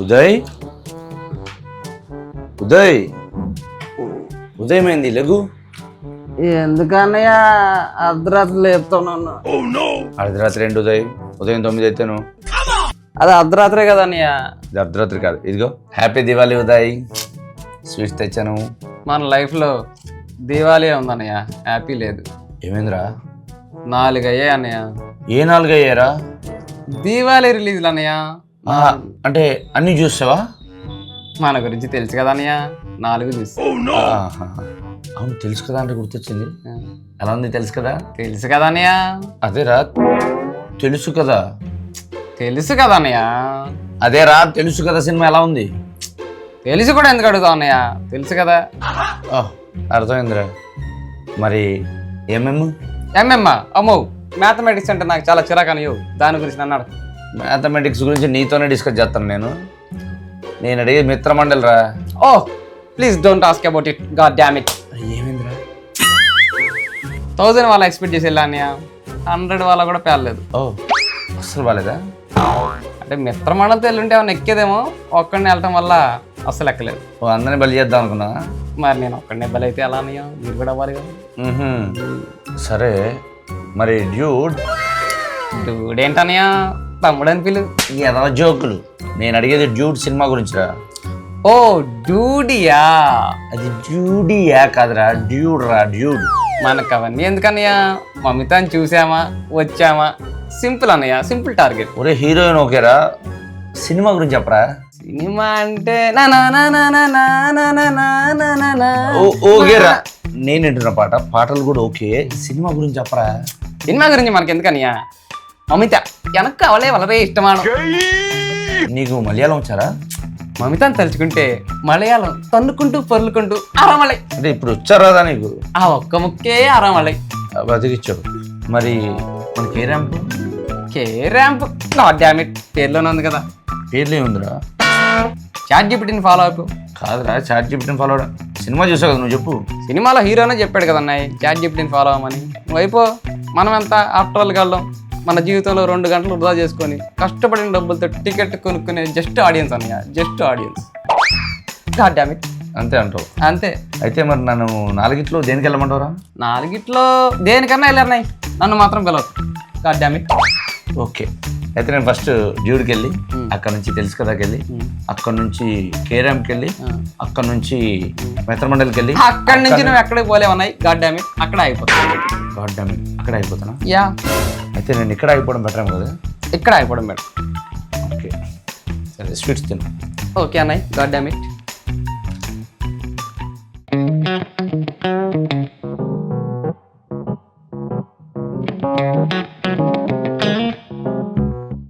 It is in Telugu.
ఉదయ్ ఉదయ్ ఉదయమైంది లఘు. ఎందుకన్నయ్య అర్ధరాత్రి లేపుతున్నాను. అర్ధరాత్రి ఏంటి ఉదయ్? ఉదయం 9 అయితేను. అది అర్ధరాత్రే కదా అన్నయ్య. ఇది అర్ధరాత్రి కాదు. ఇదిగో హ్యాపీ దివాళీ ఉదయ్, స్వీట్స్ తెచ్చాను. మన లైఫ్లో దివాళీ ఉందన్నయ్య, హ్యాపీ లేదు. ఏమైందిరా? 4 అయ్యాయి అన్నయ్య. ఏ 4 అయ్యారా? దివాళీ రిలీజ్లు అన్నయ్య. అంటే అన్ని చూసావా? మన గురించి తెలుసు కదా అన్నయ్య, 4 చూసి. అవును తెలుసు కదా అంటే గుర్తొచ్చింది. ఎలా ఉంది తెలుసు కదా? తెలుసు కదా అన్నయ్య. అదేరా తెలుసు కదా. తెలుసు కదా అన్నయ్య. అదేరా తెలుసు కదా సినిమా ఎలా ఉంది? తెలిసి కూడా ఎందుకు అడుగుతావు అన్నయ్య, తెలుసు కదా. అర్థమైందిరా. మరి ఎంఎమ్మా అమ్మో, మ్యాథమెటిక్స్ అంటే నాకు చాలా చిరాకు అనియో, దాని గురించి నన్ను అడగ. మ్యాథమెటిక్స్ గురించి నీతోనే డిస్కస్ చేస్తాను నేను అడిగే మిత్రమండలి రా. Oh please don't ask about it, goddamn it. ఏమైందిరా? 1000 వాళ్ళ ఎక్స్పెక్ట్ చేసి వెళ్ళా అన్నయ్య, 100 వాళ్ళ కూడా పేర్లేదు. అస్సలు బాగాలేదా? అంటే మిత్రమండలితో వెళ్ళుంటే ఏమన్నా ఎక్కేదేమో, ఒక్కడిని వెళ్ళటం వల్ల అస్సలు ఎక్కలేదు. అందరిని బలి చేద్దాం అనుకున్నా. మరి నేను ఒక్కడిని బలి అయితే ఎలా అన్నయ్య, మీరు కూడా అవ్వాలి కదా. సరే మరి డ్యూడ్ ఏంటన్నయ్య, తమ్ముడని పిలు. ఏదో జోకులు. నేను అడిగేది డ్యూడ్ సినిమా గురించిరా. ఓ డ్యూడియా? అది డ్యూడియా కాదురా, డ్యూడ్ రా, డ్యూడ్. మనకు అవన్నీ ఎందుకన్నయ్య, మమ్మీతో చూసామా వచ్చామా, సింపుల్ అన్నయ్య, సింపుల్ టార్గెట్. ఒరే హీరోయిన్ ఓకేరా, సినిమా గురించి చెప్పరా. సినిమా అంటే ఓకేరా, నేను వింటున్న పాటలు కూడా ఓకే, సినిమా గురించి చెప్పరా. సినిమా గురించి మనకి ఎందుకన్నయ్య, మమిత వెనక్కి అవలే వలరే ఇష్టమాను. నీకు మలయాళం వచ్చారా? మమితని తలుచుకుంటే మలయాళం తన్నుకుంటూ పొర్లుకుంటూ అరమలై. అంటే ఇప్పుడు వచ్చారాదా నీకు? ఆ ఒక్క ముక్కే అరమలై బతికిచ్చావు. మరి మన K ramp? K ramp not damn it, పేర్లోనే ఉంది కదా. పేర్లు ఏముందిరా? చాట్ జీపీటీని ఫాలో అయిపో. కాదురా, చాట్ జీపీటీని ఫాలో అవడం. సినిమా చూసావు కదా, నువ్వు చెప్పు. సినిమాలో హీరోనే చెప్పాడు కదా అన్నయ్య, చాట్ జీపీటీని ఫాలో అవ్వమని. నువ్వు అయిపో. మనం ఎంత ఆఫ్టర్ ఆల్ గల్లం, మన జీవితంలో 2 గంటలు వృధా చేసుకొని కష్టపడిన డబ్బులతో టికెట్ కొనుక్కునే జస్ట్ ఆడియన్స్ అన్నయ్య, just audience. God damn it. అంతే అంటావు? అంతే. అయితే మరి నన్ను 4 దేనికి వెళ్ళమంటావురా? 4 దేనికన్నా వెళ్ళారన్నాయి, నన్ను మాత్రం పిలవదు. Goddamn it. ఓకే, అయితే నేను ఫస్ట్ డ్యూడ్కి వెళ్ళి, అక్కడ నుంచి తెలుసు కదాకి వెళ్ళి, అక్కడ నుంచి కేరామ్కి వెళ్ళి, అక్కడ నుంచి మిత్రమండలికి వెళ్ళి, అక్కడి నుంచి నువ్వు ఎక్కడికి పోలేవన్నాయి. గాడ్ డామ్ ఇట్, అక్కడ అయిపోతాను. గాడ్ డామ్ ఇట్, అక్కడ అయిపోతానా? యా. అయితే నేను ఇక్కడ అయిపోవడం బెటర్ ఏమో కదా? ఇక్కడ అయిపోవడం బెటర్. ఓకే సరే, స్వీట్స్ తిను. ఓకే అన్నయ్య, గాడ్ డామ్ ఇట్.